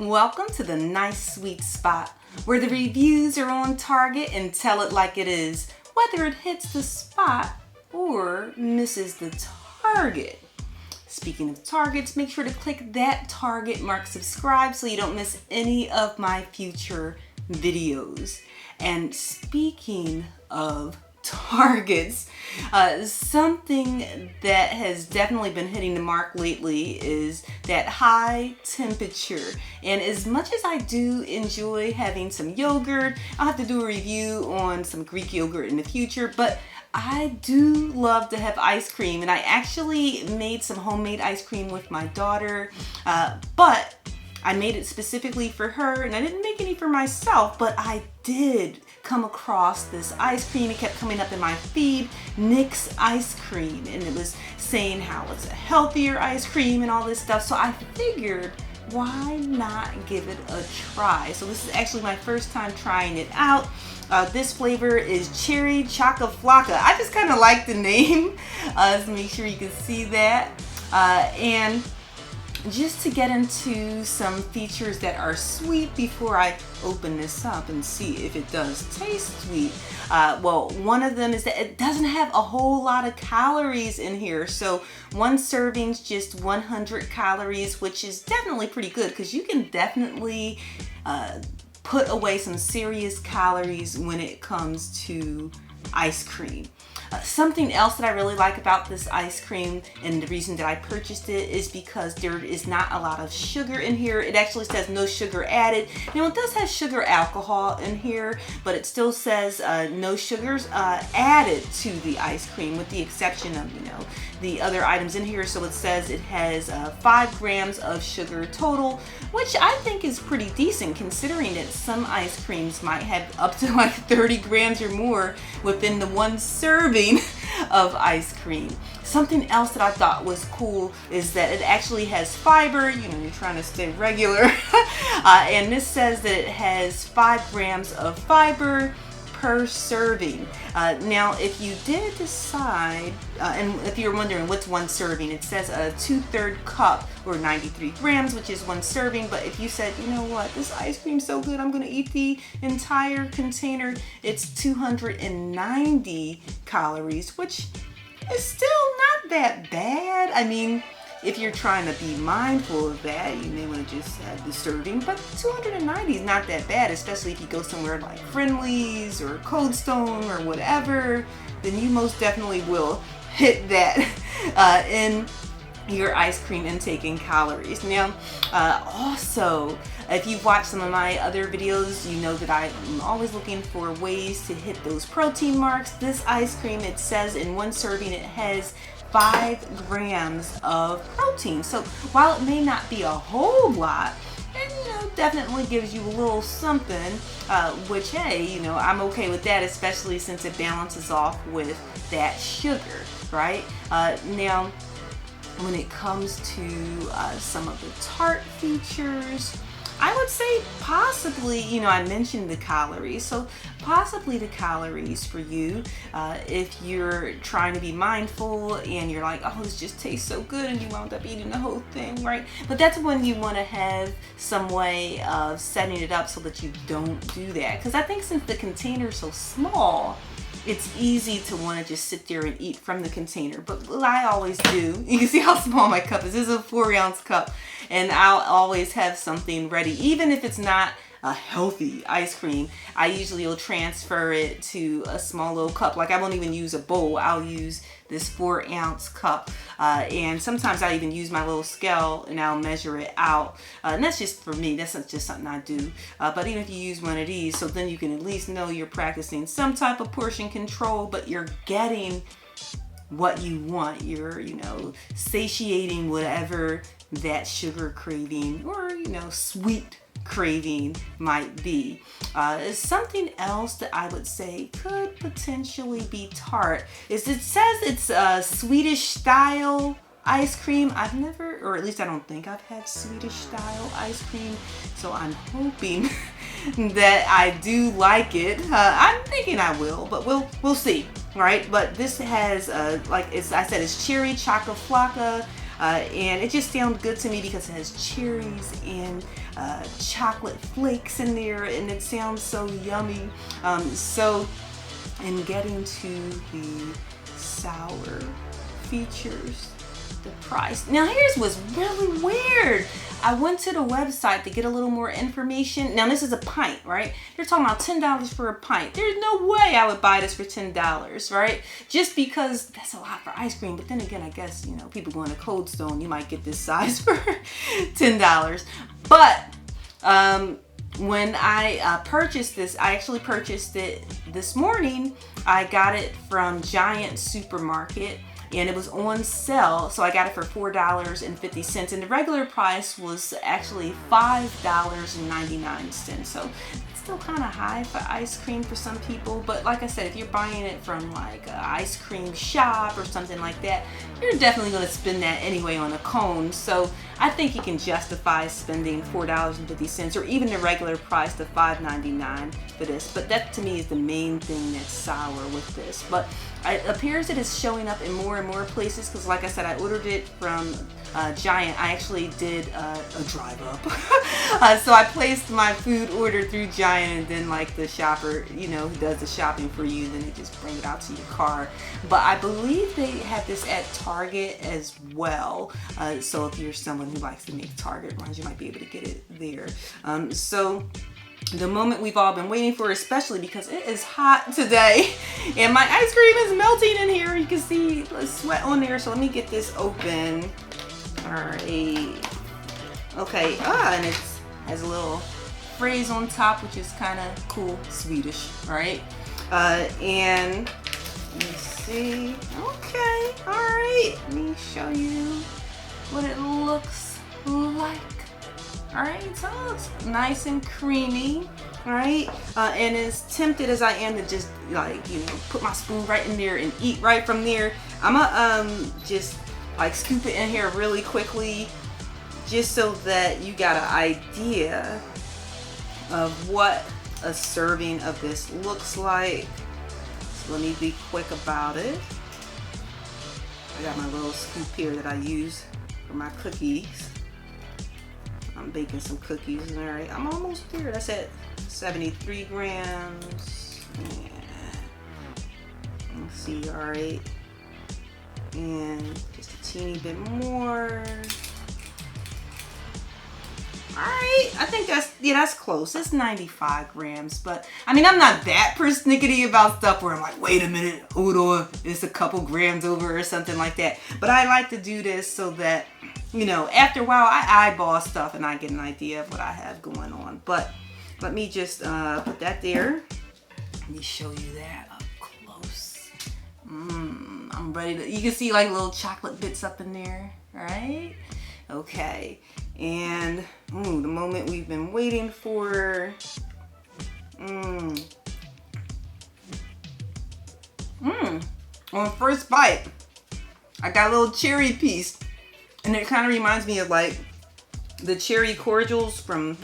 Welcome to the nice sweet spot where the reviews are on target and tell it like it is, whether it hits the spot or misses the target. Speaking of targets, make sure to click that target mark subscribe so you don't miss any of my future videos. And speaking of targets, something that has definitely been hitting the mark lately is that high temperature. And as much as I do enjoy having some yogurt, I'll have to do a review on some Greek yogurt in the future, but I do love to have ice cream, and I actually made some homemade ice cream with my daughter, but I made it specifically for her, and I didn't make any for myself, but I did come across this ice cream. It kept coming up in my feed, Nick's ice cream, and it was saying how it's a healthier ice cream and all this stuff, so I figured, why not give it a try? So this is actually my first time trying it out. This flavor is cherry Choka Flaka. I just kind of like the name, so make sure you can see that. And just to get into some features that are sweet before I open this up and see if it does taste sweet. Well, one of them is that it doesn't have a whole lot of calories in here. So one serving's just 100 calories, which is definitely pretty good because you can definitely put away some serious calories when it comes to ice cream. Something else that I really like about this ice cream, and the reason that I purchased it, is because there is not a lot of sugar in here. It actually says no sugar added. Now it does have sugar alcohol in here, but it still says no sugars added to the ice cream, with the exception of, the other items in here. So it says it has 5 grams of sugar total, which I think is pretty decent considering that some ice creams might have up to like 30 grams or more within the one serving of ice cream. Something else that I thought was cool is that it actually has fiber. You're trying to stay regular. And this says that it has 5 grams of fiber per serving. Now, if you did decide, and if you're wondering what's one serving, it says a 2/3 cup or 93 grams, which is one serving. But if you said, you know what, this ice cream's so good, I'm going to eat the entire container, it's 290 calories, which is still not that bad. I mean, if you're trying to be mindful of that, you may want to just have the serving, but 290 is not that bad, especially if you go somewhere like Friendly's or Cold Stone or whatever, then you most definitely will hit that in your ice cream intake and calories. Now, also, if you've watched some of my other videos, you know that I'm always looking for ways to hit those protein marks. This ice cream, it says in one serving it has 5 grams of protein. So while it may not be a whole lot, it definitely gives you a little something, which, hey, I'm okay with that, especially since it balances off with that sugar, right? Now, when it comes to some of the tart features, I would say possibly, I mentioned the calories, so possibly the calories for you, if you're trying to be mindful and you're like, oh, this just tastes so good, and you wound up eating the whole thing, right? But that's when you want to have some way of setting it up so that you don't do that. Because I think since the container is so small, it's easy to want to just sit there and eat from the container. But what I always do, you can see how small my cup is. This is a 4-ounce cup. And I'll always have something ready. Even if it's not a healthy ice cream, I usually will transfer it to a small little cup. Like, I won't even use a bowl. I'll use this 4-ounce cup. And sometimes I even use my little scale and I'll measure it out. And that's just for me. That's not just something I do. But even if you use one of these, so then you can at least know you're practicing some type of portion control, but you're getting what you want. You're, satiating whatever that sugar craving or, sweet craving might be. Something else that I would say could potentially be tart is it says it's a Swedish style ice cream. I've never, or at least I don't think I've had Swedish style ice cream, so I'm hoping that I do like it. I'm thinking I will, but we'll see, right? But this has, like I said, it's cherry Choka Flaka. And it just sounded good to me because it has cherries and chocolate flakes in there, and it sounds so yummy. So in getting to the sour features, the price. Now here's what's really weird. I went to the website to get a little more information. Now this is a pint, right? They're talking about $10 for a pint. There's no way I would buy this for $10, right? Just because that's a lot for ice cream. But then again, I guess, you know, people going to Cold Stone, you might get this size for $10. But when I purchased this, I actually purchased it this morning. I got it from Giant Supermarket, and it was on sale, so I got it for $4.50, and the regular price was actually $5.99. So it's still kind of high for ice cream for some people, but like I said, if you're buying it from like an ice cream shop or something like that, you're definitely going to spend that anyway on a cone. So I think you can justify spending $4.50 or even the regular price of $5.99 for this. But that to me is the main thing that's sour with this. But it appears that it's showing up in more and more places because, like I said, I ordered it from Giant. I actually did a drive up. So I placed my food order through Giant, and then like the shopper, you know, who does the shopping for you, then they just bring it out to your car. But I believe they have this at Target as well. So if you're someone who likes to make Target runs, you might be able to get it there. So the moment we've all been waiting for, especially because it is hot today and my ice cream is melting in here. You can see the sweat on there. So let me get this open. All right. Okay. And it has a little phrase on top, which is kind of cool, Swedish, right? And let me see. Okay. All right. Let me show you what it looks like. All right, so it looks nice and creamy, all right? And as tempted as I am to just like, you know, put my spoon right in there and eat right from there, I'm gonna just like scoop it in here really quickly, just so that you got an idea of what a serving of this looks like. So let me be quick about it. I got my little scoop here that I use for my cookies. I'm baking some cookies, all right. I'm almost there. That's at 73 grams. Yeah. Let's see, all right. And just a teeny bit more. All right, I think that's close. It's 95 grams, but I mean, I'm not that persnickety about stuff where I'm like, wait a minute, hold on, it's a couple grams over or something like that. But I like to do this so that, you know, after a while, I eyeball stuff and I get an idea of what I have going on. But let me just put that there. Let me show you that up close. I'm ready to, you can see like little chocolate bits up in there, right? Okay, and the moment we've been waiting for. On first bite, I got a little cherry piece, and it kind of reminds me of like the cherry cordials from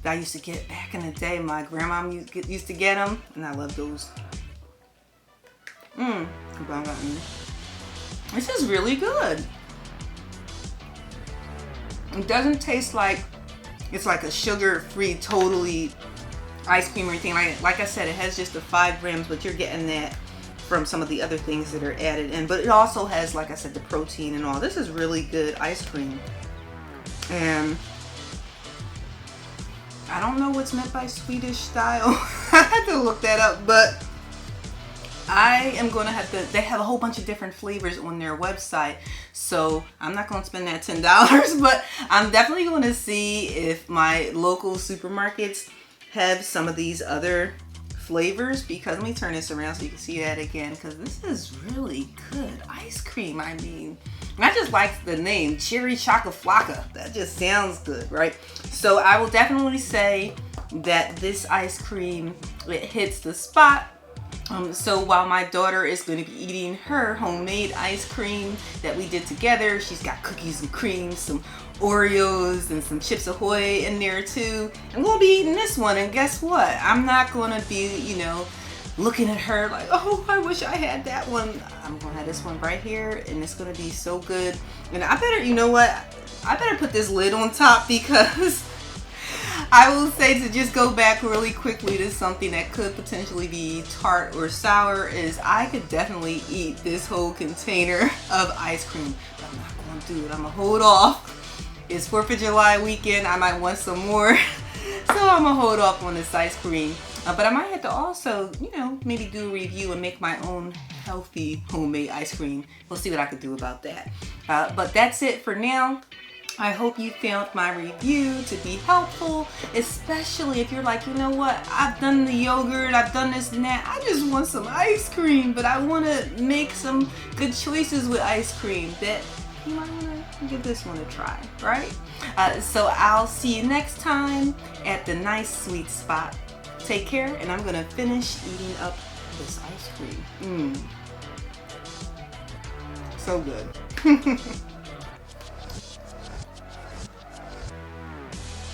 that I used to get back in the day. My grandma used to get them, and I love those. This is really good. It doesn't taste like it's like a sugar-free, totally ice cream or anything. Like I said, it has just the 5 grams, but you're getting that from some of the other things that are added in. But it also has, like I said, the protein and all. This is really good ice cream. And I don't know what's meant by Swedish style. I had to look that up, but I am going to have to, they have a whole bunch of different flavors on their website, so I'm not going to spend that $10, but I'm definitely going to see if my local supermarkets have some of these other flavors, because let me turn this around so you can see that again, because this is really good ice cream. I mean, I just like the name, Cherry Choka Flaka. That just sounds good, right? So I will definitely say that this ice cream, it hits the spot. So while my daughter is going to be eating her homemade ice cream that we did together, she's got cookies and cream, some Oreos and some Chips Ahoy in there too. I'm going to be eating this one, and guess what? I'm not going to be, you know, looking at her like, oh, I wish I had that one. I'm gonna have this one right here, and it's gonna be so good. And I better, you know what? I better put this lid on top, because I will say, to just go back really quickly to something that could potentially be tart or sour, is I could definitely eat this whole container of ice cream. But I'm not gonna do it. I'm gonna hold off. It's 4th of July weekend. I might want some more. So I'm gonna hold off on this ice cream. But I might have to also, you know, maybe do a review and make my own healthy homemade ice cream. We'll see what I can do about that. But that's it for now. I hope you found my review to be helpful, especially if you're like, you know what, I've done the yogurt, I've done this and that, I just want some ice cream, but I want to make some good choices with ice cream. That you might want to give this one a try, right? So I'll see you next time at the nice sweet spot. Take care, and I'm gonna finish eating up this ice cream. So good.